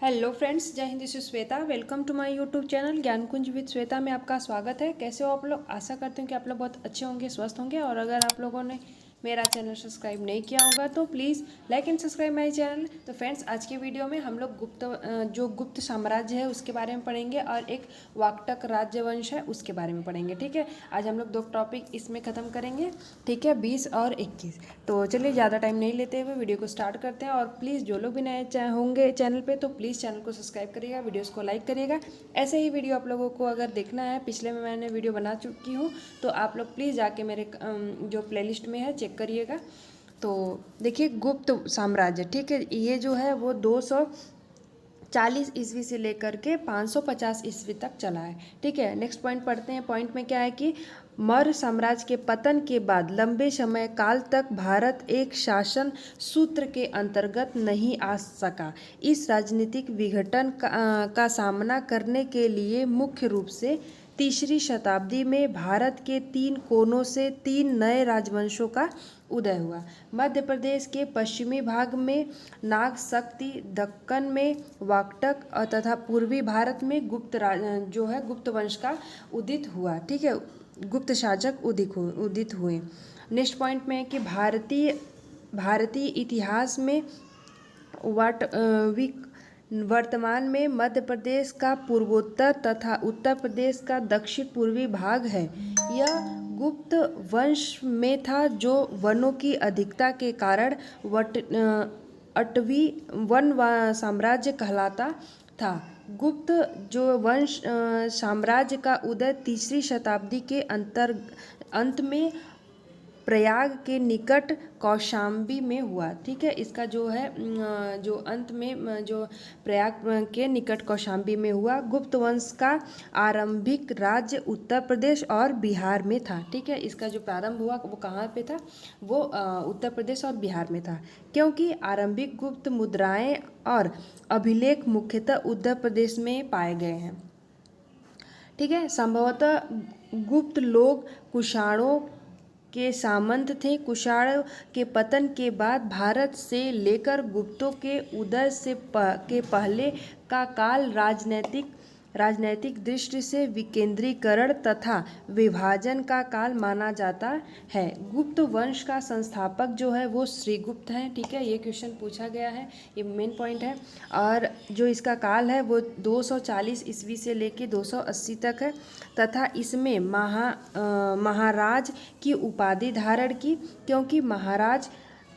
Hello friends, जय Hind. This is Shweta. Welcome to my YouTube channel Gyan Kunj with Shweta में आपका स्वागत है। कैसे हो आप लोग? आशा करते हैं कि आप लोग बहुत अच्छे होंगे, स्वस्थ होंगे। और अगर आप लोगों ने मेरा चैनल सब्सक्राइब नहीं किया होगा तो please like and subscribe my channel. तो फ्रेंड्स, आज की वीडियो में हम लोग जो गुप्त साम्राज्य है उसके बारे में पढ़ेंगे और एक वाकटक राज्यवंश है उसके बारे में पढ़ेंगे। ठीक है, आज हम लोग दो टॉपिक इसमें ख़त्म करेंगे। ठीक है, 20 और 21। तो चलिए ज़्यादा टाइम नहीं लेते हुए वीडियो को स्टार्ट करते हैं। और प्लीज़ जो लोग भी नए होंगे चैनल पे तो प्लीज़ चैनल को सब्सक्राइब करिएगा, वीडियोस को लाइक करिएगा। ऐसे ही वीडियो आप लोगों को अगर देखना है, पिछले में मैंने वीडियो बना चुकी हूँ, तो आप लोग प्लीज़ जाके मेरे जो प्लेलिस्ट में है चेक करिएगा। तो देखिए, गुप्त साम्राज्य, ठीक है, ये जो है वो 240 ईस्वी से लेकर के 550 ईस्वी तक चला है। ठीक है, नेक्स्ट पॉइंट पढ़ते हैं। पॉइंट में क्या है कि मौर्य साम्राज्य के पतन के बाद लंबे समय काल तक भारत एक शासन सूत्र के अंतर्गत नहीं आ सका। इस राजनीतिक विघटन का सामना करने के लिए मुख्य रूप से तीसरी शताब्दी में भारत के 3 कोनों से 3 नए राजवंशों का उदय हुआ। मध्य प्रदेश के पश्चिमी भाग में नाग शक्ति, दक्कन में वाकटक तथा पूर्वी भारत में जो है गुप्त वंश का उदित हुआ। ठीक है, गुप्त शासक उदित हुए। नेक्स्ट पॉइंट में है कि भारतीय इतिहास में वर्तमान में मध्य प्रदेश का पूर्वोत्तर तथा उत्तर प्रदेश का दक्षिण पूर्वी भाग है। यह गुप्त वंश में था, जो वनों की अधिकता के कारण अटवी वन साम्राज्य कहलाता था। गुप्त जो वंश साम्राज्य का उदय तीसरी शताब्दी के अंत में प्रयाग के निकट कौशाम्बी में हुआ। ठीक है, इसका जो है जो अंत में जो प्रयाग के निकट कौशाम्बी में हुआ। गुप्त वंश का आरंभिक राज्य उत्तर प्रदेश और बिहार में था। ठीक है, इसका जो प्रारंभ हुआ वो कहाँ पे था? वो उत्तर प्रदेश और बिहार में था, क्योंकि आरंभिक गुप्त मुद्राएं और अभिलेख मुख्यतः उत्तर प्रदेश में पाए गए हैं। ठीक है, संभवतः गुप्त लोग कुषाणों के सामंत थे। कुषाण के पतन के बाद भारत से लेकर गुप्तों के उदय के पहले का काल राजनैतिक दृष्टि से विकेंद्रीकरण तथा विभाजन का काल माना जाता है। गुप्त वंश का संस्थापक जो है वो श्रीगुप्त हैं। ठीक है, ये क्वेश्चन पूछा गया है, ये मेन पॉइंट है। और जो इसका काल है वो 240 ईस्वी से लेकर 280 तक है, तथा इसमें महाराज की उपाधि धारण की, क्योंकि महाराज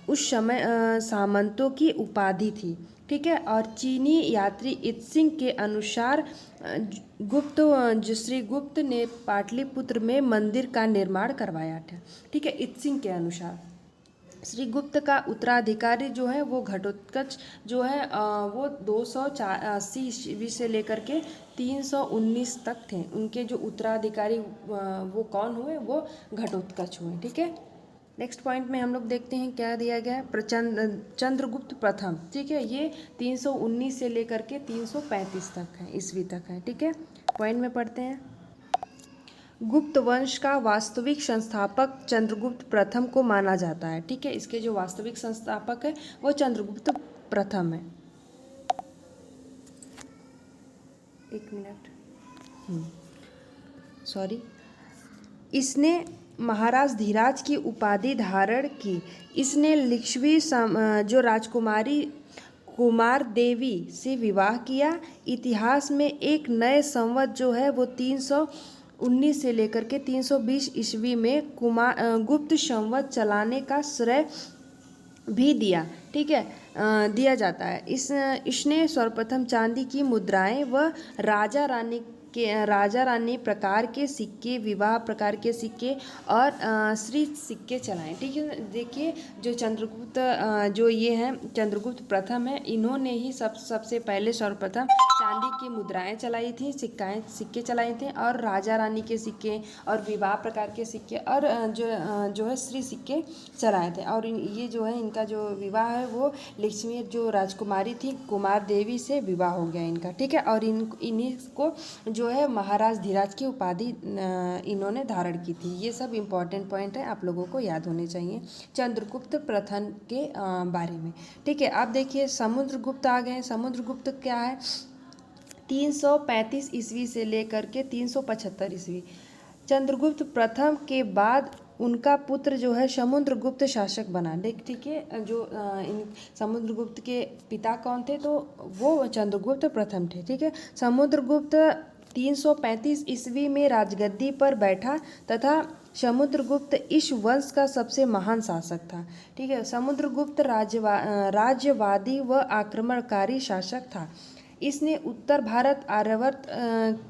उस समय सामंतों की उपाधि थी। ठीक है, और चीनी यात्री इत्सिंग के अनुसार श्रीगुप्त ने पाटलिपुत्र में मंदिर का निर्माण करवाया था। ठीक है, इत्सिंग के अनुसार श्रीगुप्त का उत्तराधिकारी जो है वो घटोत्कच जो है वो 280 ईस्वी से लेकर के 319 तक थे। उनके जो उत्तराधिकारी वो कौन हुए? वो घटोत्कच हुए। ठीक है, नेक्स्ट पॉइंट में हम लोग देखते हैं क्या दिया गया है। चंद्रगुप्त प्रथम, ठीक है, ये 319 से लेकर के 335 तक है, ईस्वी तक है। ठीक है, पॉइंट में पढ़ते हैं। गुप्त वंश का वास्तविक संस्थापक चंद्रगुप्त प्रथम को माना जाता है। ठीक है, इसके जो वास्तविक संस्थापक है वो चंद्रगुप्त प्रथम है। एक मिनट, सॉरी। इसने महाराज धीराज की उपाधि धारण की। इसने लिच्छवी जो राजकुमारी कुमार देवी से विवाह किया। इतिहास में एक नए संवत जो है वो 319 से लेकर के 320 ईस्वी में गुप्त संवत चलाने का श्रेय भी दिया। ठीक है, दिया जाता है। इसने सर्वप्रथम चांदी की मुद्राएं व राजा रानी प्रकार के सिक्के, विवाह प्रकार के सिक्के और श्री सिक्के चलाए। ठीक है, देखिए जो चंद्रगुप्त जो ये हैं चंद्रगुप्त प्रथम है, इन्होंने ही सबसे पहले सर्वप्रथम चांदी की मुद्राएं चलाई थी, सिक्के चलाए थे, और राजा रानी के सिक्के और विवाह प्रकार के सिक्के और जो है श्री सिक्के चलाए थे। और ये जो है इनका जो विवाह है वो लक्ष्मी जो राजकुमारी थी कुमार देवी से विवाह हो गया इनका। ठीक है, और इन्हीं को जो जो है महाराज धीराज की उपाधि इन्होंने धारण की थी। ये सब इम्पॉर्टेंट पॉइंट है, आप लोगों को याद होने चाहिए चंद्रगुप्त प्रथम के बारे में। ठीक है, आप देखिए समुद्रगुप्त आ गए। समुद्रगुप्त क्या है, 335 ईस्वी से लेकर के 375 ईस्वी। चंद्रगुप्त प्रथम के बाद उनका पुत्र जो है समुद्रगुप्त शासक बना। ठीक है, जो इन समुद्रगुप्त के पिता कौन थे, तो वो चंद्रगुप्त प्रथम थे। ठीक है, समुद्रगुप्त 335 ईस्वी में राजगद्दी पर बैठा तथा समुद्रगुप्त इस वंश का सबसे महान शासक था। ठीक है, समुद्रगुप्त राज्यवादी व आक्रमणकारी शासक था। इसने उत्तर भारत आर्यावर्त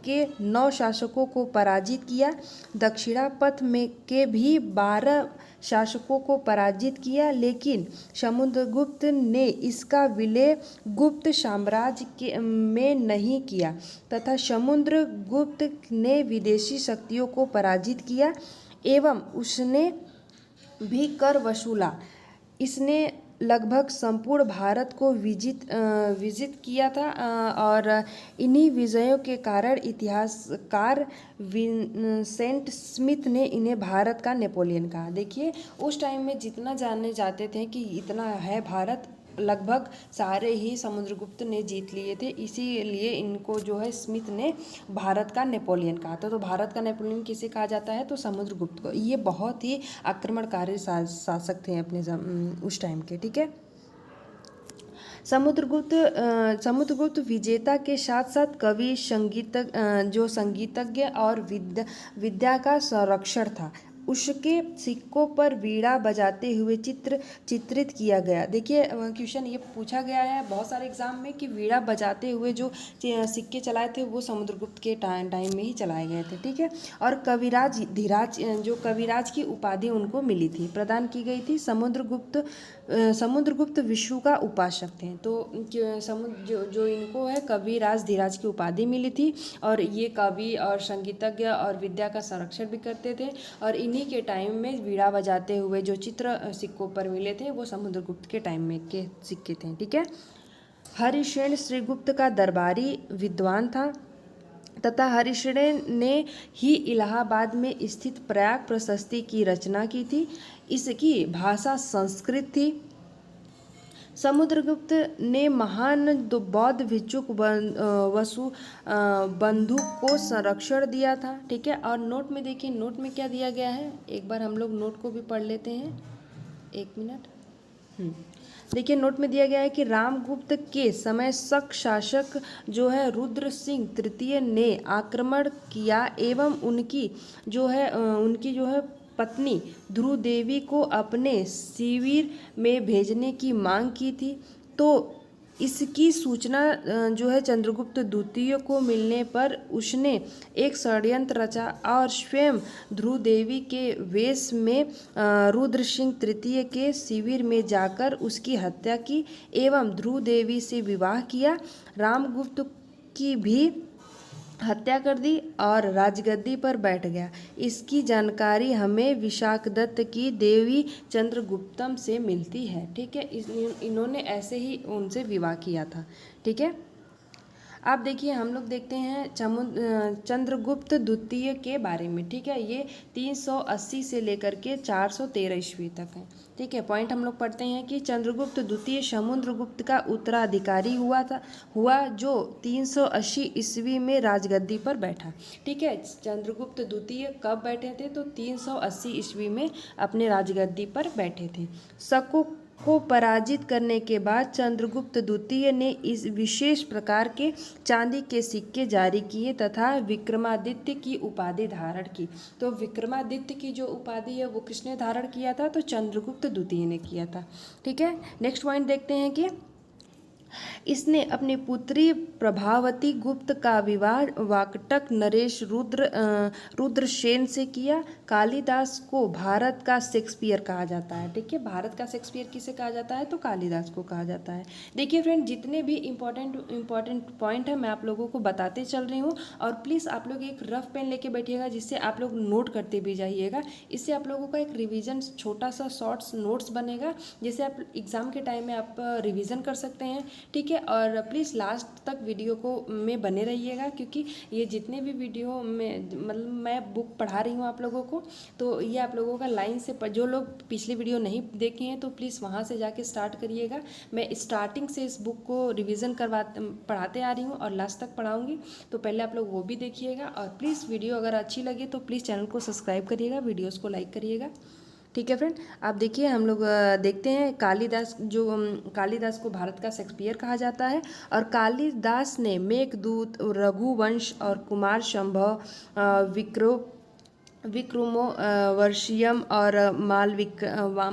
के 9 शासकों को पराजित किया, दक्षिणापथ में के भी 12 शासकों को पराजित किया, लेकिन समुद्रगुप्त ने इसका विलय गुप्त साम्राज्य में नहीं किया तथा समुद्रगुप्त ने विदेशी शक्तियों को पराजित किया एवं उसने भी कर वसूला। इसने लगभग संपूर्ण भारत को विजित किया था और इन्हीं विजयों के कारण इतिहासकार विंसेंट स्मिथ ने इन्हें भारत का नेपोलियन कहा। देखिए उस टाइम में जितना जानने जाते थे कि इतना है भारत, लगभग सारे ही समुद्रगुप्त ने जीत लिए थे, इसीलिए इनको जो है स्मिथ ने भारत का नेपोलियन कहा था। तो भारत का नेपोलियन किसे कहा जाता है, तो समुद्रगुप्त को। ये बहुत ही आक्रमणकारी शासक थे अपने उस टाइम के। ठीक है, समुद्रगुप्त विजेता के साथ साथ कवि, संगीतज्ञ और विद्या का संरक्षण था। उसके सिक्कों पर वीणा बजाते हुए चित्रित किया गया। देखिए क्वेश्चन ये पूछा गया है बहुत सारे एग्जाम में कि वीणा बजाते हुए जो सिक्के चलाए थे वो समुद्रगुप्त के टाइम में ही चलाए गए थे। ठीक है, और कविराज धीराज, जो कविराज की उपाधि उनको मिली थी, प्रदान की गई थी। समुद्रगुप्त विष्णु का उपासक थे। तो जो इनको है कविराज धीराज की उपाधि मिली थी, और ये कवि और संगीतज्ञ और विद्या का संरक्षण भी करते थे, और इन्हीं के टाइम में वीणा बजाते हुए जो चित्र सिक्कों पर मिले थे वो समुद्रगुप्त के टाइम में के सिक्के थे। ठीक है, हरिश्रेण श्रीगुप्त का दरबारी विद्वान था तथा हरिश्रेण ने ही इलाहाबाद में स्थित प्रयाग प्रशस्ति की रचना की थी। इसकी भाषा संस्कृत थी। समुद्रगुप्त ने महान बौद्ध भिक्षुक वसु बंधु को संरक्षण दिया था। ठीक है, और नोट में देखिए, नोट में क्या दिया गया है, एक बार हम लोग नोट को भी पढ़ लेते हैं, 1 मिनट। देखिए नोट में दिया गया है कि रामगुप्त के समय शक शासक जो है रुद्र सिंह तृतीय ने आक्रमण किया एवं उनकी जो है पत्नी ध्रुव देवी को अपने शिविर में भेजने की मांग की थी। तो इसकी सूचना जो है चंद्रगुप्त द्वितीय को मिलने पर उसने एक षड्यंत्र रचा और स्वयं ध्रुव देवी के वेश में रुद्र सिंह तृतीय के शिविर में जाकर उसकी हत्या की एवं ध्रुव देवी से विवाह किया। रामगुप्त की भी हत्या कर दी और राजगद्दी पर बैठ गया। इसकी जानकारी हमें विशाखदत्त की देवी चंद्रगुप्तम से मिलती है। ठीक है, इन्होंने ऐसे ही उनसे विवाह किया था। ठीक है, आप देखिए हम लोग देखते हैं चंद्रगुप्त द्वितीय के बारे में। ठीक है, ये 380 से लेकर के 413 ईस्वी तक है। ठीक है, पॉइंट हम लोग पढ़ते हैं कि चंद्रगुप्त द्वितीय समुद्रगुप्त का उत्तराधिकारी हुआ जो 380 ईस्वी में राजगद्दी पर बैठा। ठीक है, चंद्रगुप्त द्वितीय कब बैठे थे, तो 380 ईस्वी में अपने राजगद्दी पर बैठे थे। शकों को पराजित करने के बाद चंद्रगुप्त द्वितीय ने इस विशेष प्रकार के चांदी के सिक्के जारी किए तथा विक्रमादित्य की उपाधि धारण की। तो विक्रमादित्य की जो उपाधि है वो किसने धारण किया था, तो चंद्रगुप्त द्वितीय ने किया था। ठीक है, नेक्स्ट पॉइंट देखते हैं कि इसने पुत्री प्रभावती गुप्त का विवाह वाकटक नरेश रुद्रसेन से किया। कालिदास को भारत का शेक्सपियर कहा जाता है। ठीक है, भारत का शेक्सपियर किसे कहा जाता है, तो कालिदास को कहा जाता है। देखिए फ्रेंड, जितने भी इम्पोर्टेंट पॉइंट है मैं आप लोगों को बताते चल रही हूँ, और प्लीज़ आप लोग एक रफ पेन लेके बैठिएगा जिससे आप लोग नोट करते भी जाइएगा। इससे आप लोगों का एक रिवीजन, छोटा सा शॉर्ट्स नोट्स बनेगा, जिससे आप एग्ज़ाम के टाइम में आप रिवीजन कर सकते हैं। ठीक है, है। और प्लीज़ लास्ट तक वीडियो को में बने रहिएगा, क्योंकि ये जितने भी वीडियो में मतलब मैं बुक पढ़ा रही हूँ आप लोगों को, तो ये आप लोगों का लाइन से जो लोग पिछली वीडियो नहीं देखे हैं तो प्लीज़ वहाँ से जाके स्टार्ट करिएगा। मैं स्टार्टिंग से इस बुक को रिवीजन पढ़ाते आ रही हूँ और लास्ट तक पढ़ाऊँगी, तो पहले आप लोग वो भी देखिएगा। और प्लीज़ वीडियो अगर अच्छी लगे तो प्लीज़ चैनल को सब्सक्राइब करिएगा, वीडियोज़ को लाइक करिएगा। ठीक है फ्रेंड, आप देखिए हम लोग देखते हैं कालिदास, जो कालिदास को भारत का शेक्सपियर कहा जाता है। और कालिदास ने मेघदूत, रघुवंश और कुमार संभव, विक्रमो वर्षियम और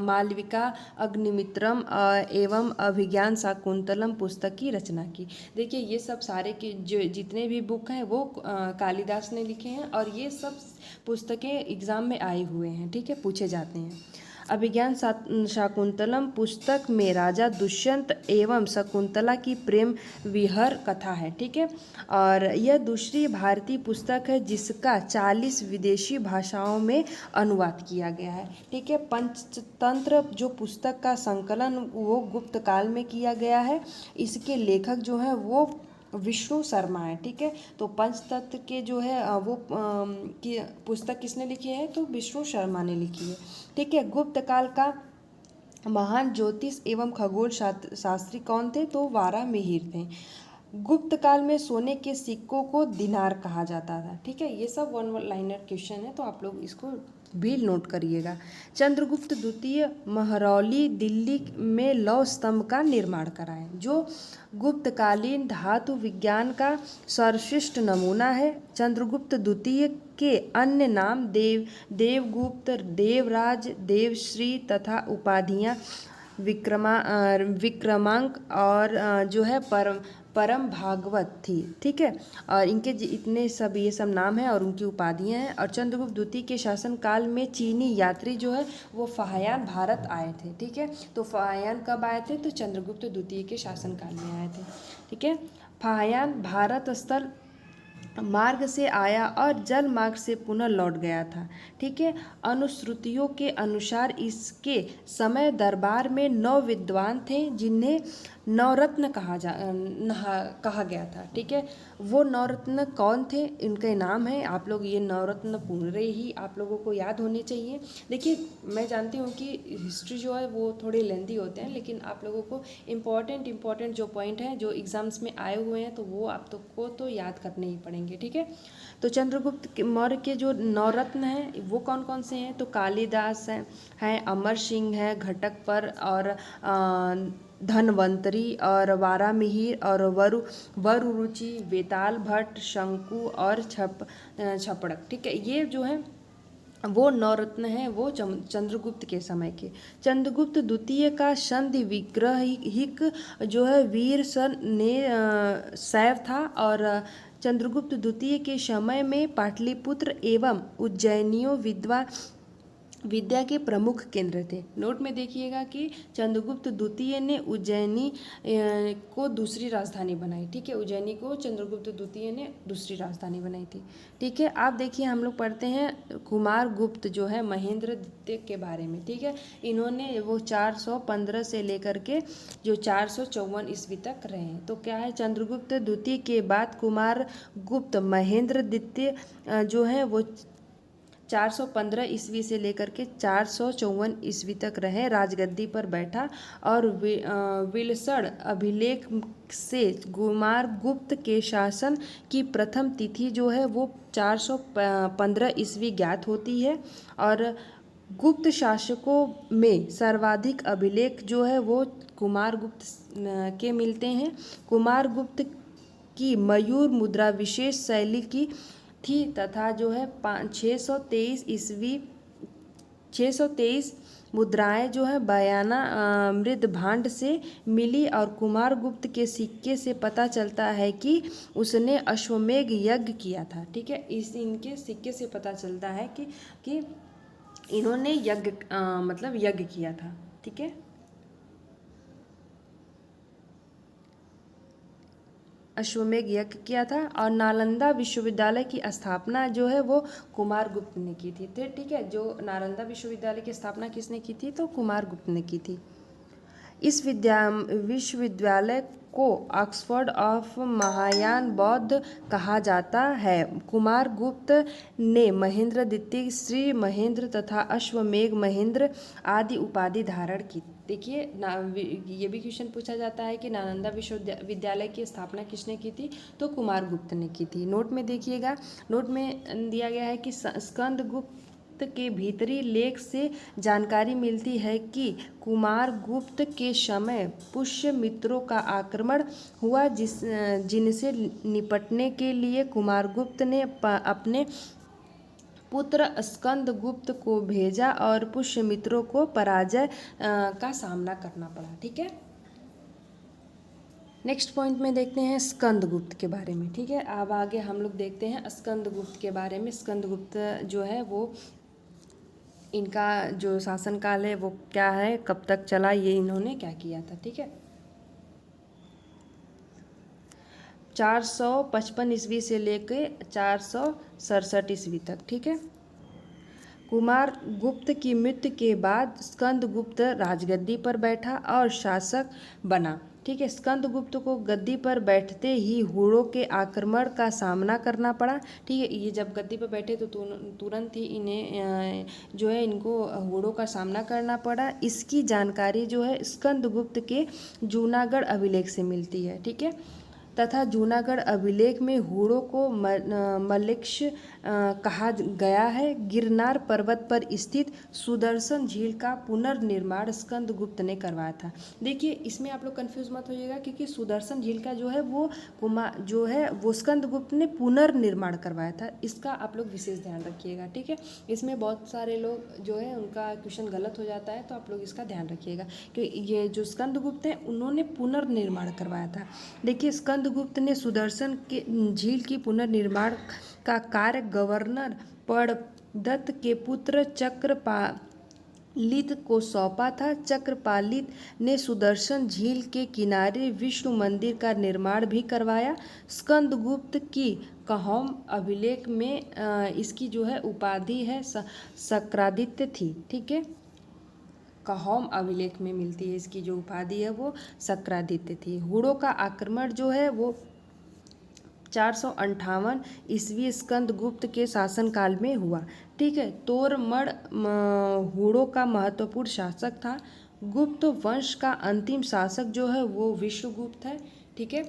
मालविका अग्निमित्रम एवं अभिज्ञान शाकुंतलम पुस्तक की रचना की। देखिए ये सब सारे के जो जितने भी बुक हैं वो कालिदास ने लिखे हैं, और ये सब पुस्तकें एग्ज़ाम में आए हुए हैं, ठीक है, पूछे जाते हैं। अभिज्ञान शाकुंतलम पुस्तक में राजा दुष्यंत एवं शकुंतला की प्रेम विहर कथा है, ठीक है। और यह दूसरी भारतीय पुस्तक है जिसका 40 विदेशी भाषाओं में अनुवाद किया गया है, ठीक है। पंचतंत्र जो पुस्तक का संकलन वो गुप्त काल में किया गया है। इसके लेखक जो है वो विष्णु शर्मा है, ठीक है। तो पंचतंत्र के जो है वो की पुस्तक किसने लिखी है, तो विष्णु शर्मा ने लिखी है, ठीक है। गुप्त काल का महान ज्योतिष एवं खगोल शास्त्री कौन थे, तो वारामिहिर थे। गुप्त काल में सोने के सिक्कों को दिनार कहा जाता था, ठीक है। ये सब वन लाइनर क्वेश्चन है, तो आप लोग इसको भी नोट करिएगा। चंद्रगुप्त द्वितीय महरौली दिल्ली में लौह स्तंभ का निर्माण कराए, जो गुप्तकालीन धातु विज्ञान का सर्वश्रेष्ठ नमूना है। चंद्रगुप्त द्वितीय के अन्य नाम देवगुप्त, देवराज, देवश्री तथा उपाधियाँ विक्रमांक और जो है परम भागवत थी, ठीक है। और इनके इतने सब ये सब नाम हैं और उनकी उपाधियाँ हैं। और चंद्रगुप्त द्वितीय के शासन काल में चीनी यात्री जो है वो फाहियान भारत आए थे, ठीक है। तो फाहियान कब आए थे, तो चंद्रगुप्त द्वितीय के शासन काल में आए थे, ठीक है। फाहियान भारत स्थल मार्ग से आया और जल मार्ग से पुनः लौट गया था, ठीक है। अनुश्रुतियों के अनुसार इसके समय दरबार में 9 विद्वान थे जिन्हें नवरत्न कहा गया था, ठीक है। वो नवरत्न कौन थे, इनके नाम है, आप लोग ये नवरत्न पूरे ही आप लोगों को याद होने चाहिए। देखिए मैं जानती हूँ कि हिस्ट्री जो है वो थोड़े लेंदी होते हैं, लेकिन आप लोगों को इम्पॉर्टेंट जो पॉइंट हैं जो एग्जाम्स में आए हुए हैं तो वो आप को तो याद करने ही पड़ेंगे, ठीक है। तो चंद्रगुप्त मौर्य के जो नवरत्न हैं वो कौन कौन से हैं, तो कालिदास हैं, अमर सिंह है, घटकपर और धनवंतरी और वारामिहिर और वरुरुचि, वेताल भट्ट, शंकु और छपड़क, ठीक है। ये जो है वो नवरत्न हैं वो चंद्रगुप्त के समय के। चंद्रगुप्त द्वितीय का संधि विग्रहिक जो है वीरसन ने शैव था। और चंद्रगुप्त द्वितीय के समय में पाटलिपुत्र एवं उज्जैनियों विद्या के प्रमुख केंद्र थे। नोट में देखिएगा कि चंद्रगुप्त द्वितीय ने उज्जैनी को दूसरी राजधानी बनाई, ठीक है। उज्जैनी को चंद्रगुप्त द्वितीय ने दूसरी राजधानी बनाई थी, ठीक है। आप देखिए हम लोग पढ़ते हैं कुमार गुप्त जो है महेंद्र द्वितीय के बारे में, ठीक है। इन्होंने वो 415 से लेकर के जो 454 ईस्वी तक रहे हैं। तो क्या है, चंद्रगुप्त द्वितीय के बाद कुमार गुप्त महेंद्र द्वितीय जो है वो 415 ईस्वी से लेकर के 454 ईस्वी तक रहे, राजगद्दी पर बैठा। और विलसड़ अभिलेख से कुमार गुप्त के शासन की प्रथम तिथि जो है वो 415 ईस्वी ज्ञात होती है। और गुप्त शासकों में सर्वाधिक अभिलेख जो है वो कुमार गुप्त के मिलते हैं। कुमार गुप्त की मयूर मुद्रा विशेष शैली की थी तथा जो है 623 मुद्राएं जो है बयाना मृदभांड से मिली। और कुमार गुप्त के सिक्के से पता चलता है कि उसने अश्वमेघ यज्ञ किया था, ठीक है। इनके सिक्के से पता चलता है कि इन्होंने यज्ञ किया था, ठीक है। अश्वमेघ यज्ञ किया था। और नालंदा विश्वविद्यालय की स्थापना जो है वो कुमार गुप्त ने की थी, ठीक है। जो नालंदा विश्वविद्यालय की स्थापना किसने की थी, तो कुमार गुप्त ने की थी। इस विश्वविद्यालय को ऑक्सफोर्ड ऑफ महायान बौद्ध कहा जाता है। कुमार गुप्त ने महेंद्र द्वितीय, श्री महेंद्र तथा अश्वमेघ महेंद्र आदि उपाधि धारण की। देखिए ये भी क्वेश्चन पूछा जाता है कि नालंदा विश्वविद्यालय की स्थापना किसने की थी, तो कुमार गुप्त ने की थी। नोट में देखिएगा, नोट में दिया गया है कि स्कंद गुप्त के भीतरी लेख से जानकारी मिलती है कि कुमार गुप्त के समय पुष्य मित्रों का आक्रमण हुआ, जिनसे निपटने के लिए कुमार गुप्त ने अपने पुत्र स्कंद गुप्त को भेजा और पुष्यमित्रों को पराजय का सामना करना पड़ा। ठीक है, नेक्स्ट पॉइंट में देखते हैं स्कंद गुप्त के बारे में। ठीक है, अब आगे हम लोग देखते हैं स्कंद गुप्त के बारे में। स्कंद गुप्त जो है वो इनका जो शासनकाल है वो क्या है, कब तक चला, ये इन्होंने क्या किया था। ठीक है, 455 ईस्वी से लेके 467 ईस्वी तक। ठीक है, कुमार गुप्त की मृत्यु के बाद स्कंद गुप्त राजगद्दी पर बैठा और शासक बना। ठीक है, स्कंद गुप्त को गद्दी पर बैठते ही हुड़ों के आक्रमण का सामना करना पड़ा। ठीक है, ये जब गद्दी पर बैठे तो तुरंत ही इन्हें जो है इनको हुड़ों का सामना करना पड़ा। इसकी जानकारी जो है स्कंद गुप्त के जूनागढ़ अभिलेख से मिलती है। ठीक है, तथा जूनागढ़ अभिलेख में हुड़ों को मलेक्ष कहा गया है। गिरनार पर्वत पर स्थित सुदर्शन झील का पुनर्निर्माण स्कंद गुप्त ने करवाया था। देखिए इसमें आप लोग कंफ्यूज मत होइएगा, क्योंकि सुदर्शन झील का जो है वो स्कंद गुप्त ने पुनर्निर्माण करवाया था। इसका आप लोग विशेष ध्यान रखिएगा। ठीक है, इसमें बहुत सारे लोग जो है उनका क्वेश्चन गलत हो जाता है, तो आप लोग इसका ध्यान रखिएगा कि ये जो स्कंद गुप्त हैं उन्होंने पुनर्निर्माण करवाया था। देखिए स्कंद गुप्त ने सुदर्शन के झील की पुनर्निर्माण का कार्य गवर्नर पड़दत्त के पुत्र चक्रपालित को सौंपा था। चक्रपालित ने सुदर्शन झील के किनारे विष्णु मंदिर का निर्माण भी करवाया। स्कंद गुप्त की कहौम अभिलेख में इसकी जो है उपाधि है शक्रादित्य थी। ठीक है, कहौम अभिलेख में मिलती है, इसकी जो उपाधि है वो शक्रादित्य थी। हुड़ों का आक्रमण जो है वो 458 ईस्वी स्कंद गुप्त के शासनकाल में हुआ। ठीक है, तोरमड़ हुड़ों का महत्वपूर्ण शासक था। गुप्त वंश का अंतिम शासक जो है वो विष्णुगुप्त है। ठीक है,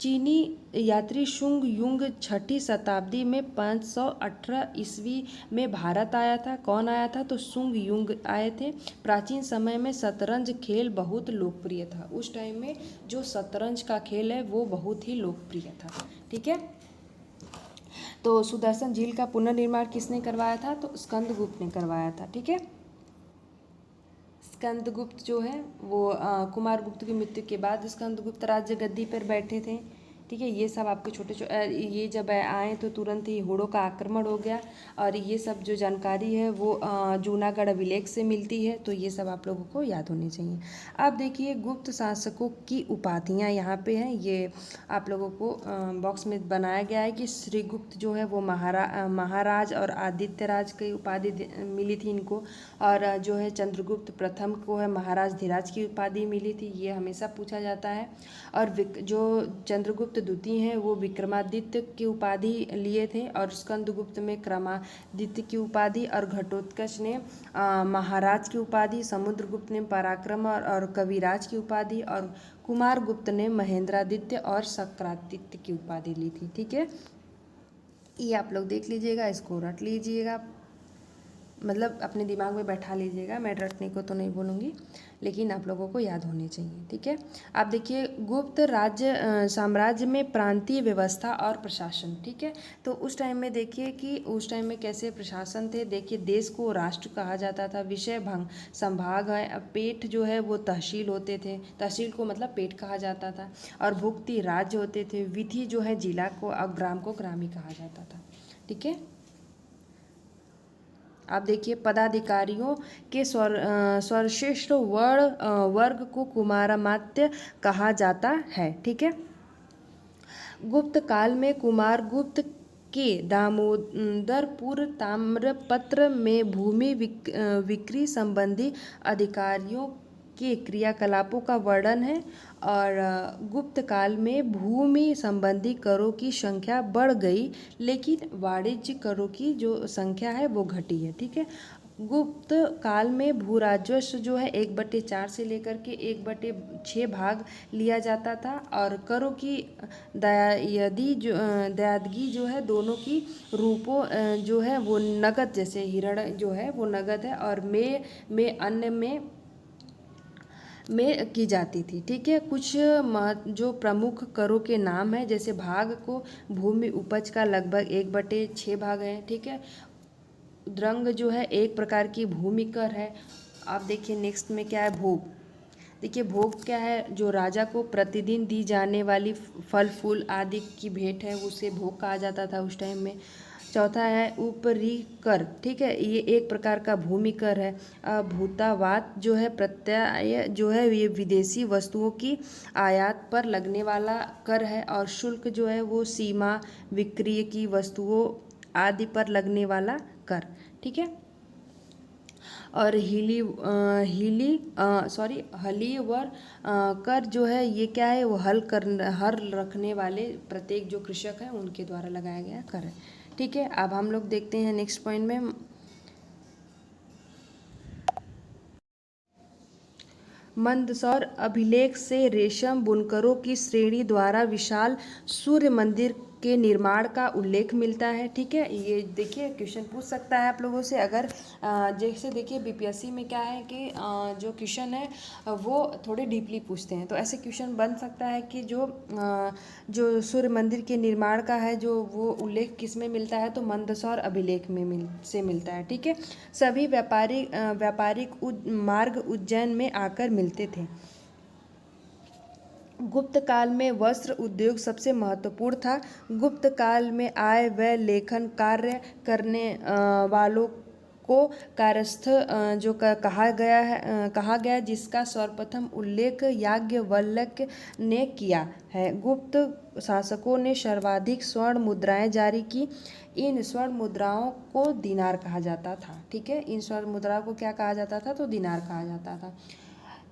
चीनी यात्री शुंग युंग 6ठी शताब्दी में 518 ईस्वी में भारत आया था। कौन आया था, तो शुंग युंग आए थे। प्राचीन समय में शतरंज खेल बहुत लोकप्रिय था। उस टाइम में जो शतरंज का खेल है वो बहुत ही लोकप्रिय था। ठीक है, तो सुदर्शन झील का पुनर्निर्माण किसने करवाया था, तो स्कंद गुप्त ने करवाया था। ठीक है, स्कंदगुप्त जो है वो कुमार गुप्त की मृत्यु के बाद स्कंदगुप्त राज्य गद्दी पर बैठे थे। ठीक है, ये सब आपके छोटे ये जब आए तो तुरंत ही हुड़ों का आक्रमण हो गया, और ये सब जो जानकारी है वो जूनागढ़ अभिलेख से मिलती है, तो ये सब आप लोगों को याद होनी चाहिए। अब देखिए गुप्त शासकों की उपाधियाँ यहाँ पे हैं, ये आप लोगों को बॉक्स में बनाया गया है कि श्रीगुप्त जो है वो महाराज और आदित्य राज की उपाधि मिली थी इनको, और जो है चंद्रगुप्त प्रथम को है महाराज धीराज की उपाधि मिली थी, ये हमेशा पूछा जाता है। और जो चंद्रगुप्त द्वितीय हैं वो विक्रमादित्य की उपाधि लिए थे, और स्कंदगुप्त में क्रमादित्य की उपाधि, और घटोत्कच ने महाराज की उपाधि, समुद्रगुप्त ने पराक्रम और कविराज की उपाधि, और कुमार गुप्त ने महेंद्रादित्य और शक्रादित्य की उपाधि ली थी। ठीक है, ये आप लोग देख लीजिएगा, इसको रट लीजिएगा, मतलब अपने दिमाग में बैठा लीजिएगा। मैं रटने को तो नहीं बोलूँगी, लेकिन आप लोगों को याद होनी चाहिए। ठीक है, आप देखिए गुप्त राज्य साम्राज्य में प्रांतीय व्यवस्था और प्रशासन। ठीक है, तो उस टाइम में देखिए कि उस टाइम में कैसे प्रशासन थे। देखिए देश को राष्ट्र कहा जाता था, विषय संभाग है, पेठ जो है वो तहसील होते थे, तहसील को मतलब पेठ कहा जाता था, और भुक्ति राज्य होते थे, विधि जो है जिला को, और ग्राम को ग्रामी कहा जाता था। ठीक है, आप देखिए पदाधिकारियों के सर्वश्रेष्ठ वर्ग को कुमारामात्य कहा जाता है। ठीक है, गुप्त काल में कुमार गुप्त के दामोदरपुर ताम्रपत्र में भूमि बिक्री संबंधी अधिकारियों के क्रियाकलापों का वर्णन है। और गुप्त काल में भूमि संबंधी करों की संख्या बढ़ गई, लेकिन वाणिज्य करों की जो संख्या है वो घटी है। ठीक है, गुप्त काल में भू राजस्व जो है 1/4 से लेकर के 1/6 भाग लिया जाता था। और करों की दायदगी जो है दोनों की रूपों जो है वो नगद, जैसे हिरण जो है वो नगद है, और में अन्य में की जाती थी। ठीक है, कुछ जो प्रमुख करों के नाम है, जैसे भाग को भूमि उपज का लगभग 1/6 भाग है। ठीक है, द्रंग जो है एक प्रकार की भूमि कर है। आप देखिए नेक्स्ट में क्या है, भोग। देखिए भोग क्या है, जो राजा को प्रतिदिन दी जाने वाली फल फूल आदि की भेंट है, उसे भोग कहा जाता था उस टाइम में। चौथा है ऊपरी कर। ठीक है, ये एक प्रकार का भूमि कर है। भूतावात जो है प्रत्यय जो है ये विदेशी वस्तुओं की आयात पर लगने वाला कर है। और शुल्क जो है वो सीमा विक्रय की वस्तुओं आदि पर लगने वाला कर। ठीक है, और हलीवर कर जो है ये क्या है, वो हल रखने वाले प्रत्येक जो कृषक हैं उनके द्वारा लगाया गया कर है। ठीक है, अब हम लोग देखते हैं नेक्स्ट पॉइंट में, मंदसौर अभिलेख से रेशम बुनकरों की श्रेणी द्वारा विशाल सूर्य मंदिर के निर्माण का उल्लेख मिलता है। ठीक है, ये देखिए क्वेश्चन पूछ सकता है आप लोगों से। अगर जैसे देखिए बीपीएससी में क्या है कि जो क्वेश्चन है वो थोड़े डीपली पूछते हैं, तो ऐसे क्वेश्चन बन सकता है कि जो सूर्य मंदिर के निर्माण का है जो वो उल्लेख किस में मिलता है, तो मंदसौर अभिलेख में मिलता है। ठीक है, सभी व्यापारिक मार्ग उज्जैन में आकर मिलते थे। गुप्त काल में वस्त्र उद्योग सबसे महत्वपूर्ण था। गुप्त काल में आय व लेखन कार्य करने वालों को कार्यस्थ जो कहा गया, जिसका सर्वप्रथम उल्लेख याज्ञवल्क्य ने किया है। गुप्त शासकों ने सर्वाधिक स्वर्ण मुद्राएं जारी की। इन स्वर्ण मुद्राओं को दिनार कहा जाता था। ठीक है, इन स्वर्ण मुद्राओं को क्या कहा जाता था, तो दिनार कहा जाता था।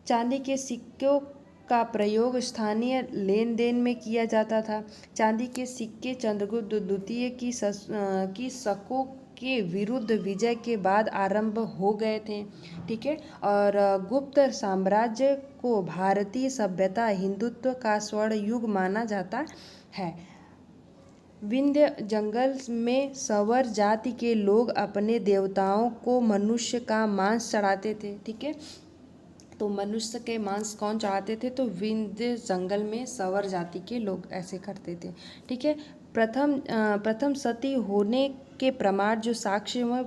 चांदी के सिक्कों का प्रयोग स्थानीय लेन देन में किया जाता था। चांदी के सिक्के चंद्रगुप्त द्वितीय की शकों के विरुद्ध विजय के बाद आरंभ हो गए थे। ठीक है, और गुप्त साम्राज्य को भारतीय सभ्यता हिंदुत्व का स्वर्ण युग माना जाता है। विंध्य जंगल में सवर जाति के लोग अपने देवताओं को मनुष्य का मांस चढ़ाते थे। ठीक है, तो मनुष्य के मांस कौन चढ़ाते थे, तो विंध्य जंगल में सवर जाति के लोग ऐसे करते थे। ठीक है, प्रथम सती होने के प्रमाण जो साक्ष्य में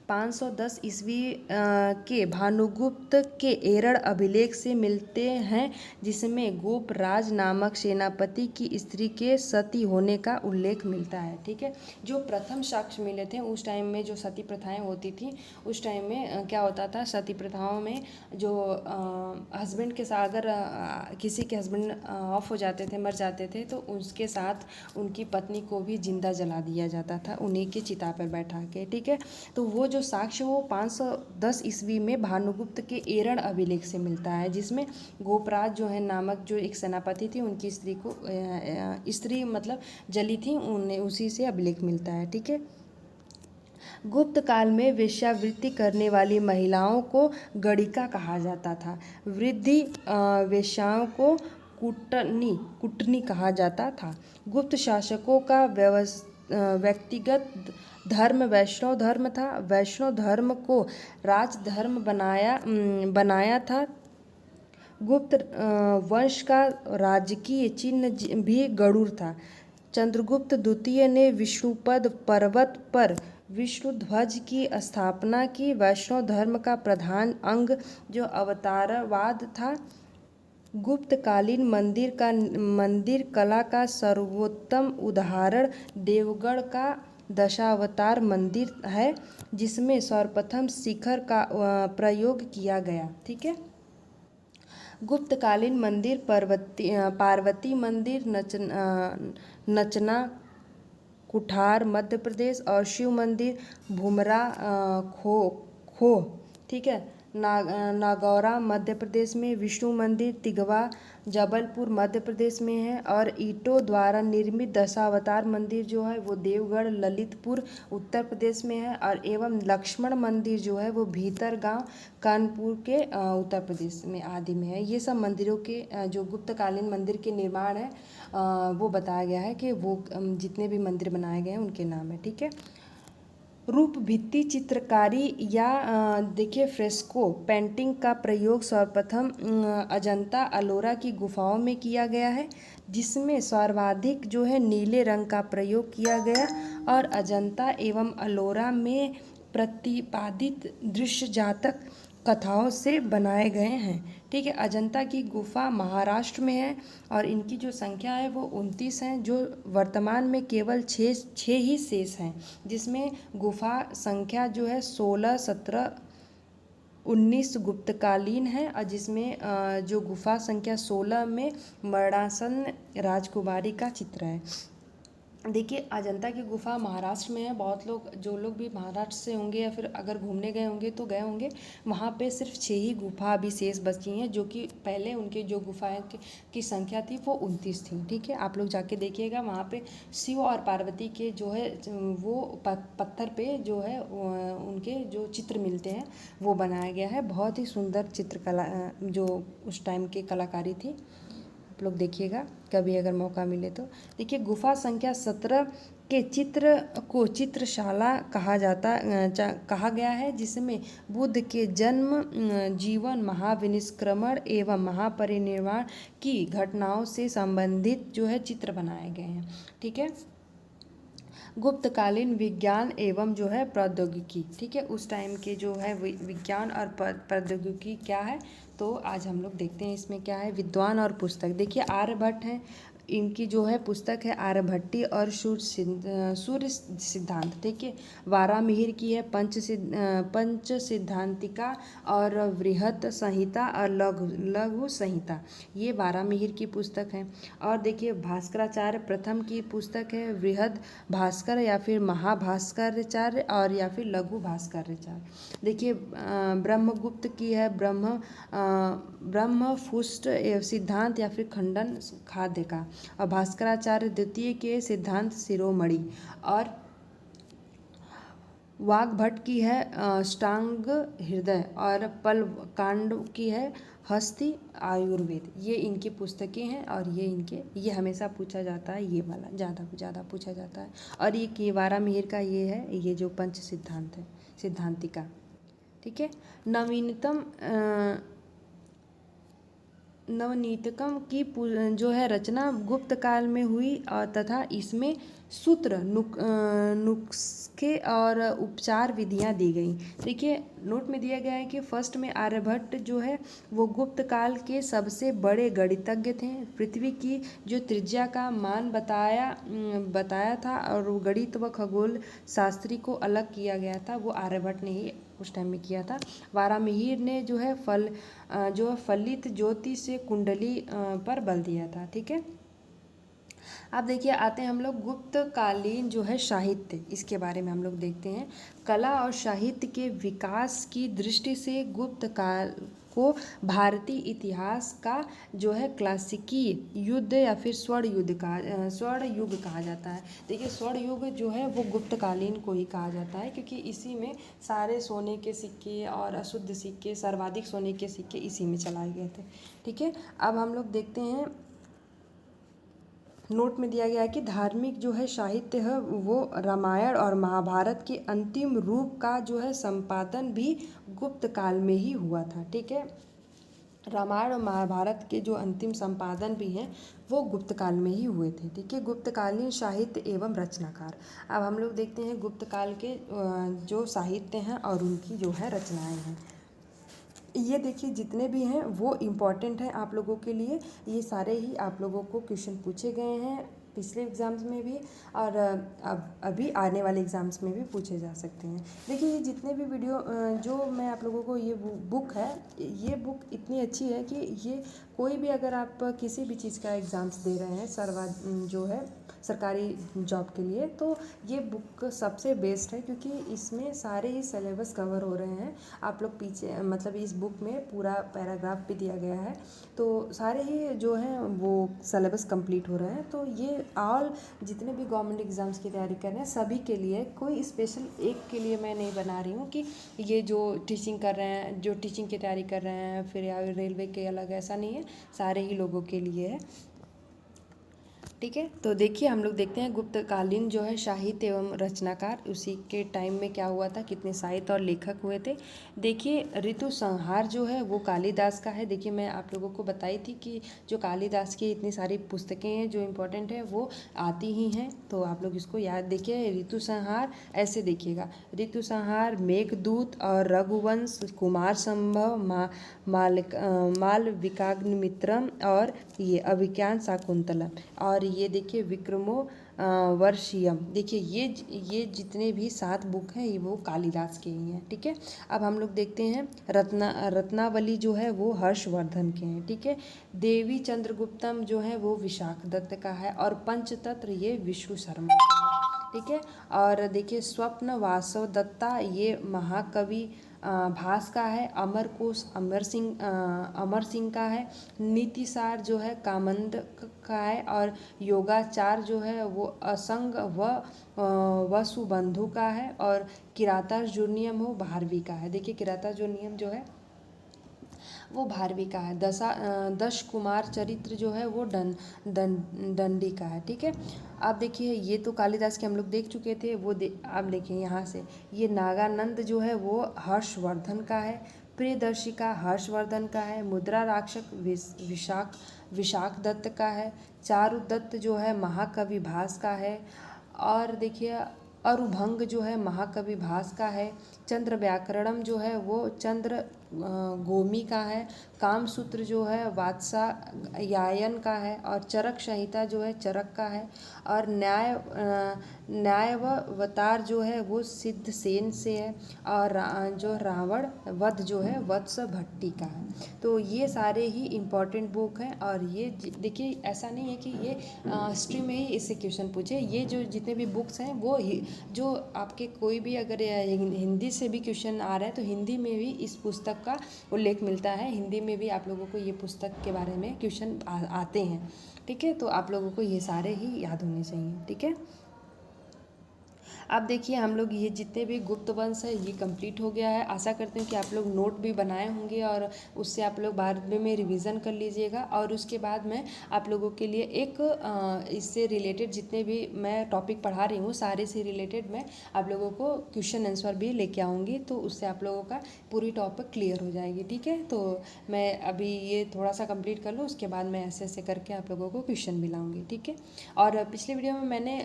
510 ईस्वी के भानुगुप्त के एरड़ अभिलेख से मिलते हैं, जिसमें गोपराज नामक सेनापति की स्त्री के सती होने का उल्लेख मिलता है। ठीक है, जो प्रथम साक्ष्य मिले थे उस टाइम में जो सती प्रथाएं होती थी, उस टाइम में क्या होता था, सती प्रथाओं में जो हस्बैंड के साथ अगर किसी के हस्बैंड ऑफ हो जाते थे, मर जाते थे, तो उसके साथ उनकी पत्नी को भी जिंदा जला दिया जाता था उन्हीं के चिता पर बैठा के। ठीक है, तो वो जो साक्ष्य वो 510 ईस्वी में भानुगुप्त के एरड़ अभिलेख से मिलता है, जिसमें गोपराज जो है नामक जो एक सेनापति थी, उनकी स्त्री को स्त्री मतलब जली थी, उन्हें उसी से अभिलेख मिलता है। ठीक है, गुप्त काल में वेश्यावृत्ति करने वाली महिलाओं को गणिका कहा जाता था। वृद्धि वेश्याओं को कुटनी कहा जाता था। गुप्त शासकों का व्यक्तिगत धर्म वैष्णव धर्म था। वैष्णव धर्म को राजधर्म बनाया था। गुप्त वंश का राजकीय चिन्ह भी गरुड़ था। चंद्रगुप्त द्वितीय ने विष्णुपद पर्वत पर विष्णु ध्वज की स्थापना की। वैष्णव धर्म का प्रधान अंग जो अवतारवाद था। गुप्तकालीन मंदिर कला का सर्वोत्तम उदाहरण देवगढ़ का दशावतार मंदिर है, जिसमें सर्वप्रथम शिखर का प्रयोग किया गया। ठीक है, गुप्तकालीन मंदिर पार्वती मंदिर नचना कुठार मध्य प्रदेश, और शिव मंदिर भुमरा खो। ठीक है, नागौरा मध्य प्रदेश में, विष्णु मंदिर तिगवा जबलपुर मध्य प्रदेश में है, और ईंटों द्वारा निर्मित दशावतार मंदिर जो है वो देवगढ़ ललितपुर उत्तर प्रदेश में है, और एवं लक्ष्मण मंदिर जो है वो भीतरगांव कानपुर के उत्तर प्रदेश में आदि में है। ये सब मंदिरों के जो गुप्तकालीन मंदिर के निर्माण है वो बताया गया है कि वो जितने भी मंदिर बनाए गए हैं उनके नाम है। ठीक है। रूप भित्ति चित्रकारी या देखिए फ्रेस्को पेंटिंग का प्रयोग सर्वप्रथम अजंता अलोरा की गुफाओं में किया गया है, जिसमें सर्वाधिक जो है नीले रंग का प्रयोग किया गया, और अजंता एवं अलोरा में प्रतिपादित दृश्य जातक कथाओं से बनाए गए हैं। ठीक है। अजंता की गुफा महाराष्ट्र में है और इनकी जो संख्या है वो 29 हैं, जो वर्तमान में केवल छः ही शेष हैं, जिसमें गुफा संख्या जो है 16, 17, 19 गुप्तकालीन है, और जिसमें जो गुफा संख्या 16 में मरणासन राजकुमारी का चित्र है। देखिए अजंता की गुफा महाराष्ट्र में है। बहुत लोग जो लोग भी महाराष्ट्र से होंगे या फिर अगर घूमने गए होंगे तो गए होंगे, वहाँ पे सिर्फ 6 ही गुफा अभी शेष बची हैं, जो कि पहले उनके जो गुफाएं की संख्या थी वो 29 थी। ठीक है। आप लोग जाके देखिएगा, वहाँ पे शिव और पार्वती के जो है वो पत्थर पे जो है उनके जो चित्र मिलते हैं वो बनाया गया है। बहुत ही सुंदर चित्रकला जो उस टाइम की कलाकारी थी। आप लोग देखिएगा कभी अगर मौका मिले तो। देखिए गुफा संख्या 17 के चित्र को चित्रशाला कहा गया है, जिसमें बुद्ध के जन्म, जीवन, महाविनिष्क्रमण एवं महापरिनिर्वाण की घटनाओं से संबंधित जो है चित्र बनाए गए हैं। ठीक है। गुप्तकालीन विज्ञान एवं जो है प्रौद्योगिकी। ठीक है। उस टाइम के जो है विज्ञान और प्रौद्योगिकी क्या है, तो आज हम लोग देखते हैं इसमें क्या है। विद्वान और पुस्तक। देखिए आर्यभट्ट हैं, इनकी जो है पुस्तक है आर्यभट्टी और सूर्य सिद्धांत। ठीक है। वारामिहिर की है पंच सिद्धांतिका और वृहत संहिता और लघु संहिता, ये वारामिहिर की पुस्तक है। और देखिए भास्कराचार्य प्रथम की पुस्तक है बृहद भास्कर या फिर महाभास्कराचार्य और या फिर लघु भास्कराचार्य। देखिए ब्रह्मगुप्त की है ब्रह्मफुष्ट सिद्धांत या फिर खंडन खाद्य का, और भास्कराचार्य द्वितीय के सिद्धांत शिरोमणि, और वाग्भट की है अष्टांग हृदय, और पलकांड की है हस्ति आयुर्वेद। ये इनकी पुस्तकें हैं, और ये हमेशा पूछा जाता है, ये वाला ज़्यादा पूछा जाता है। और ये वारामिहिर का ये है, ये जो पंच सिद्धांत है सिद्धांतिका। ठीक है। नवनीतकम की जो है रचना गुप्त काल में हुई, और तथा इसमें सूत्र नुस्खे और उपचार विधियां दी गई। देखिए नोट में दिया गया है कि फर्स्ट में आर्यभट्ट जो है वो गुप्त काल के सबसे बड़े गणितज्ञ थे। पृथ्वी की जो त्रिज्या का मान बताया था, और वो गणित व खगोल शास्त्री को अलग किया गया था, वो आर्यभट्ट ने ही उस टाइम में किया था। वारामिहिर ने जो है फलित ज्योति से कुंडली पर बल दिया था। ठीक है। अब देखिए आते हैं हम लोग गुप्तकालीन जो है साहित्य, इसके बारे में हम लोग देखते हैं। कला और साहित्य के विकास की दृष्टि से गुप्त काल को भारतीय इतिहास का जो है क्लासिकी युद्ध या फिर स्वर्ण युग कहा जाता है। देखिए स्वर्ण युग जो है वो गुप्तकालीन को ही कहा जाता है, क्योंकि इसी में सारे सोने के सिक्के और अशुद्ध सिक्के, सर्वाधिक सोने के सिक्के इसी में चलाए गए थे। ठीक है। अब हम लोग देखते हैं, नोट में दिया गया है कि धार्मिक जो है साहित्य है वो रामायण और महाभारत के अंतिम रूप का जो है संपादन भी गुप्त काल में ही हुआ था। ठीक है। रामायण और महाभारत के जो अंतिम संपादन भी हैं वो गुप्त काल में ही हुए थे। ठीक है। गुप्तकालीन साहित्य एवं रचनाकार। अब हम लोग देखते हैं गुप्त काल के जो साहित्य हैं और उनकी जो है रचनाएं हैं। ये देखिए जितने भी हैं वो इम्पॉर्टेंट हैं आप लोगों के लिए। ये सारे ही आप लोगों को क्वेश्चन पूछे गए हैं पिछले एग्ज़ाम्स में भी, और अब अभी आने वाले एग्ज़ाम्स में भी पूछे जा सकते हैं। देखिए ये जितने भी वीडियो जो मैं आप लोगों को ये बुक है, ये बुक इतनी अच्छी है कि ये कोई भी अगर आप किसी भी चीज़ का एग्ज़ाम्स दे रहे हैं जो है सरकारी जॉब के लिए, तो ये बुक सबसे बेस्ट है, क्योंकि इसमें सारे ही सिलेबस कवर हो रहे हैं। आप लोग पीछे मतलब इस बुक में पूरा पैराग्राफ भी दिया गया है, तो सारे ही जो हैं वो सिलेबस कंप्लीट हो रहे हैं। तो ये ऑल जितने भी गवर्नमेंट एग्ज़ाम्स की तैयारी कर रहे हैं सभी के लिए, कोई स्पेशल एक के लिए मैं नहीं बना रही हूँ कि ये जो टीचिंग कर रहे हैं, जो टीचिंग की तैयारी कर रहे हैं फिर या रेलवे के अलग, ऐसा नहीं है, सारे ही लोगों के लिए है। ठीक है, तो देखिए हम लोग देखते हैं गुप्तकालीन जो है साहित्य एवं रचनाकार, उसी के टाइम में क्या हुआ था, कितने साहित्य और लेखक हुए थे। देखिए ऋतु संहार जो है वो कालिदास का है। देखिए मैं आप लोगों को बताई थी कि जो कालिदास की इतनी सारी पुस्तकें हैं जो इम्पोर्टेंट है वो आती ही हैं, तो आप लोग इसको याद देखिए। ऋतु संहार ऐसे देखिएगा, ऋतु संहार, मेघदूत और रघुवंश, कुमार संभव, मालविकाग्निमित्रम और ये अभिज्ञान शाकुंतलम, और ये देखिए विक्रमो वर्षियम। देखिए ये जितने भी 7 बुक हैं ये वो कालिदास के ही हैं। ठीक है, अब हम लोग देखते हैं रत्नावली जो है वो हर्षवर्धन के हैं। ठीक है, देवी चंद्रगुप्तम जो है वो विशाख दत्त का है, और पंचतंत्र ये विष्णु शर्मा का है। ठीक है, और देखिए स्वप्न वासव दत्ता ये महाकवि भास का है, अमरकोश अमर सिंह का है, नीतिसार जो है कामंद का है, और योगाचार जो है वो असंग व वसुबंधु का है, और किरातार्जुनीयम हो भारवी का है। देखिए किरातार्जुनीयम जो है वो भारवी का है। दश कुमार चरित्र जो है वो दंडी का है। ठीक है, आप देखिए ये तो कालिदास के हम लोग देख चुके थे, आप देखिए यहाँ से ये नागानंद जो है वो हर्षवर्धन का है, प्रियदर्शिका हर्षवर्धन का है, मुद्रा राक्षक विशाख दत्त का है, चारुदत्त जो है महाकवि भास का है, और देखिए अरुभंग जो है महाकवि भास का है, चंद्र व्याकरणम जो है वो चंद्र गोमी का है, कामसूत्र जो है वात्सायायन का है, और चरक संहिता जो है चरक का है, और न्यायावतार जो है वो सिद्धसेन से है, और जो रावण वध जो है वत्स भट्टी का है। तो ये सारे ही इम्पॉर्टेंट बुक हैं, और ये देखिए ऐसा नहीं है कि ये हिस्ट्री में ही इससे क्वेश्चन पूछे। ये जो जितने भी बुक्स हैं वो जो आपके कोई भी अगर हिंदी से भी क्वेश्चन आ रहा है तो हिंदी में भी इस पुस्तक का उल्लेख मिलता है, हिंदी में भी आप लोगों को ये पुस्तक के बारे में क्वेश्चन आते हैं। ठीक है, तो आप लोगों को ये सारे ही याद होने चाहिए। ठीक है, अब देखिए हम लोग ये जितने भी गुप्त वंश है ये कंप्लीट हो गया है। आशा करते हैं कि आप लोग नोट भी बनाए होंगे और उससे आप लोग बाद में रिवीजन कर लीजिएगा, और उसके बाद मैं आप लोगों के लिए एक इससे रिलेटेड जितने भी मैं टॉपिक पढ़ा रही हूँ सारे से रिलेटेड मैं आप लोगों को क्वेश्चन आंसर भी लेके आऊँगी, तो उससे आप लोगों का पूरी टॉपिक क्लियर हो जाएगी। ठीक है, तो मैं अभी ये थोड़ा सा कंप्लीट कर लूँ, उसके बाद मैं ऐसे ऐसे करके आप लोगों को क्वेश्चन भी लाऊँगी। ठीक है, और पिछले वीडियो में मैंने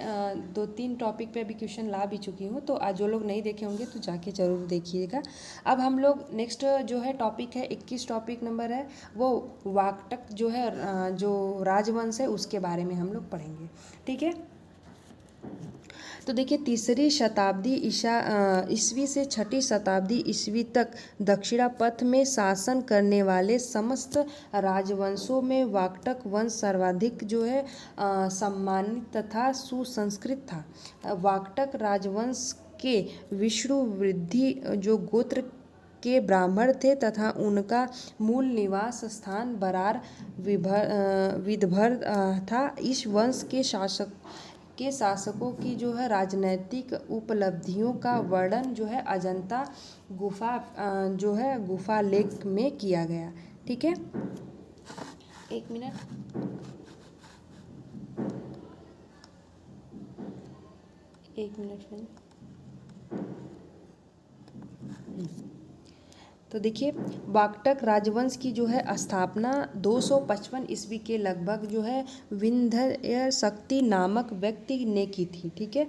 2-3 टॉपिक पे अभी क्वेश्चन ला भी चुकी हूँ, तो आज जो लोग नहीं देखे होंगे तो जाके ज़रूर देखिएगा। अब हम लोग नेक्स्ट जो है टॉपिक है 21 टॉपिक नंबर है वो वाकटक जो है जो राजवंश है उसके बारे में हम लोग पढ़ेंगे। ठीक है, तो देखिए 3री शताब्दी ईस्वी से 6ठी शताब्दी ईस्वी तक दक्षिणापथ में शासन करने वाले समस्त राजवंशों में वाकटक वंश सर्वाधिक जो है सम्मानित तथा सुसंस्कृत था। वाकटक राजवंश के विष्णु वृद्धि जो गोत्र के ब्राह्मण थे तथा उनका मूल निवास स्थान बरार विदर्भ था। इस वंश के शासकों की जो है राजनैतिक उपलब्धियों का वर्णन जो है अजंता जो है गुफा लेख में किया गया। ठीक है, एक मिनट, फ्रेंड। तो देखिए वाकटक राजवंश की जो है स्थापना 255 ईस्वी के लगभग जो है विंध्य शक्ति नामक व्यक्ति ने की थी। ठीक है,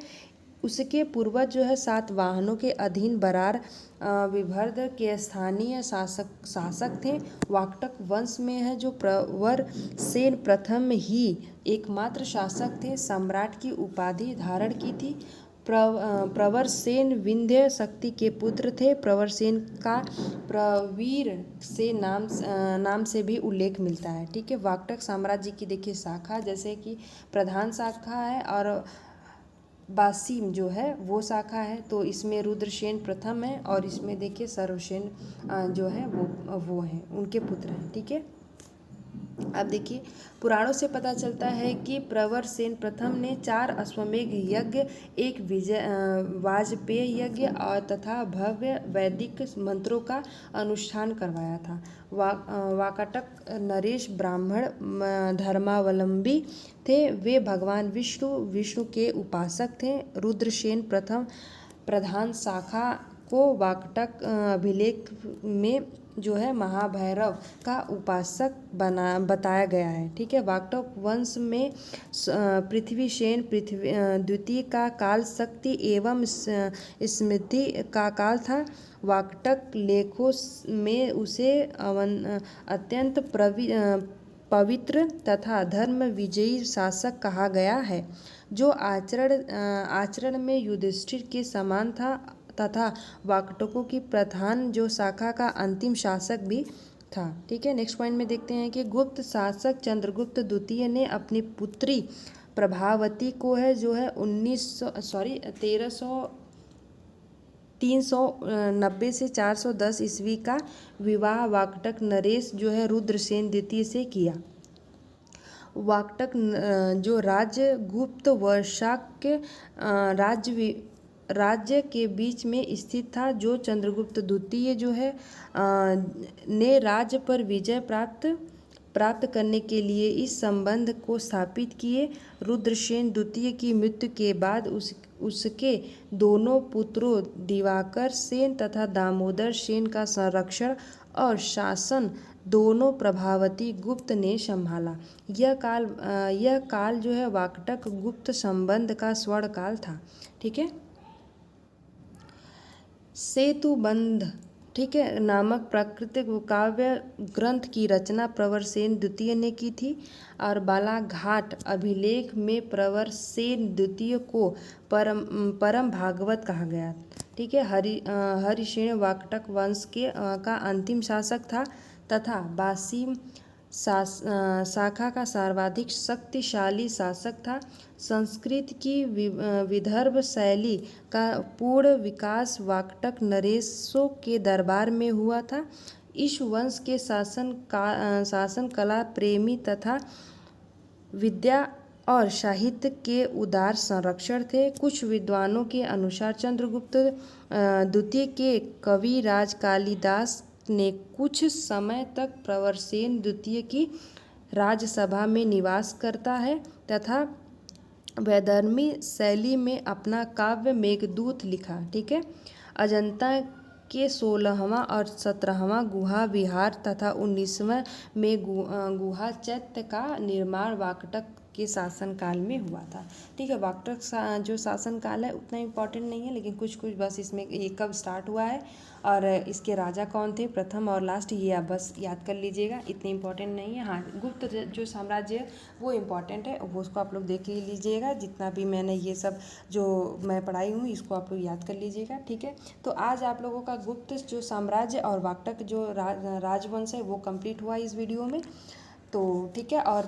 उसके पूर्वज जो है सातवाहनों के अधीन बरार विदर्भ के स्थानीय शासक थे। वाकटक वंश में है जो प्रवर सेन प्रथम ही एकमात्र शासक थे, सम्राट की उपाधि धारण की थी। प्रवरसेन विंध्य शक्ति के पुत्र थे। प्रवरसेन का प्रवीर से नाम से भी उल्लेख मिलता है। ठीक है, वाकटक साम्राज्य की देखिए शाखा, जैसे कि प्रधान शाखा है और बासीम जो है वो शाखा है। तो इसमें रुद्रसेन प्रथम है और इसमें देखिए सर्वसेन जो है वो है, उनके पुत्र हैं। ठीक है, अब देखिए पुराणों से पता चलता है कि प्रवरसेन प्रथम ने 4 अश्वमेध यज्ञ, एक वाजपेय यज्ञ और तथा भव्य वैदिक मंत्रों का अनुष्ठान करवाया था। वाकाटक नरेश ब्राह्मण धर्मावलंबी थे। वे भगवान विष्णु के उपासक थे। रुद्रसेन प्रथम प्रधान शाखा को वाकटक अभिलेख में जो है महाभैरव का उपासक बताया गया है। ठीक है, वाकटक वंश में पृथ्वीसेन द्वितीय का काल शक्ति एवं स्मृति का काल था। वाकटक लेखों में उसे अत्यंत पवित्र तथा धर्म विजयी शासक कहा गया है, जो आचरण में युधिष्ठिर के समान था तथा वाकटकों की प्रधान जो शाखा का अंतिम शासक भी था। ठीक है, नेक्स्ट पॉइंट में देखते हैं कि गुप्त शासक चंद्रगुप्त द्वितीय ने अपनी पुत्री प्रभावती को है जो है 390 से 410 ईस्वी का विवाह वाकटक नरेश जो है रुद्रसेन द्वितीय से किया। वाकटक जो राज्य गुप्त व शाक्य राज्य के बीच में स्थित था, जो चंद्रगुप्त द्वितीय जो है ने राज्य पर विजय प्राप्त करने के लिए इस संबंध को स्थापित किए। रुद्रसेन द्वितीय की मृत्यु के बाद उसके दोनों पुत्रों दिवाकर सेन तथा दामोदर सेन का संरक्षण और शासन दोनों प्रभावती गुप्त ने संभाला। यह काल जो है वाकटक गुप्त संबंध का स्वर्ण काल था। ठीक है, सेतुबंध ठीक है नामक प्राकृतिक काव्य ग्रंथ की रचना प्रवरसेन द्वितीय ने की थी। और बालाघाट अभिलेख में प्रवरसेन द्वितीय को परम भागवत कहा गया। ठीक है, हरिसेन वाकटक वंश का अंतिम शासक था तथा बासीम शाखा का सर्वाधिक शक्तिशाली शासक था। संस्कृत की विदर्भ शैली का पूर्ण विकास वाकटक नरेशों के दरबार में हुआ था। इस वंश के शासन कला प्रेमी तथा विद्या और साहित्य के उदार संरक्षण थे। कुछ विद्वानों के अनुसार चंद्रगुप्त द्वितीय के कवि राज कालिदास ने कुछ समय तक प्रवरसेन द्वितीय की राजसभा में निवास करता है तथा वैदर्भी शैली में अपना काव्य मेघदूत लिखा। ठीक है, अजंता के 16वां और 17वां गुहा विहार तथा 19वें में गुहा चैत्य का निर्माण वाकटक के शासनकाल में हुआ था। ठीक है, वाकटक जो शासनकाल है उतना इम्पोर्टेंट नहीं है, लेकिन कुछ बस इसमें ये कब स्टार्ट हुआ है और इसके राजा कौन थे प्रथम और लास्ट, ये आप बस याद कर लीजिएगा, इतने इम्पोर्टेंट नहीं है। हाँ, गुप्त जो साम्राज्य है वो इम्पोर्टेंट है, वो उसको आप लोग देख ही लीजिएगा। जितना भी मैंने ये सब जो मैं पढ़ाई हूँ इसको आप लोग याद कर लीजिएगा। ठीक है, तो आज आप लोगों का गुप्त जो साम्राज्य और वाकटक जो राजवंश है वो कंप्लीट हुआ इस वीडियो में। तो ठीक है, और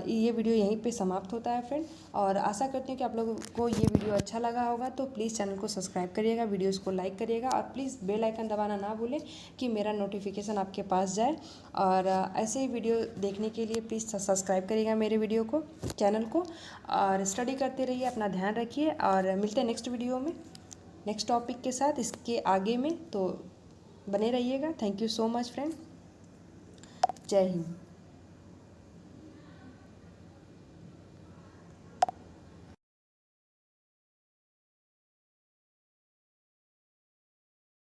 ये वीडियो यहीं पे समाप्त होता है फ्रेंड। और आशा करती हूँ कि आप लोगों को ये वीडियो अच्छा लगा होगा, तो प्लीज़ चैनल को सब्सक्राइब करिएगा, वीडियोस को लाइक करिएगा और प्लीज़ बेल आइकन दबाना ना भूलें कि मेरा नोटिफिकेशन आपके पास जाए। और ऐसे ही वीडियो देखने के लिए प्लीज़ सब्सक्राइब करिएगा मेरे वीडियो को, चैनल को, और स्टडी करते रहिए, अपना ध्यान रखिए। और मिलते हैं नेक्स्ट वीडियो में नेक्स्ट टॉपिक के साथ इसके आगे में, तो बने रहिएगा। Thank you so much friend, जय हिंद।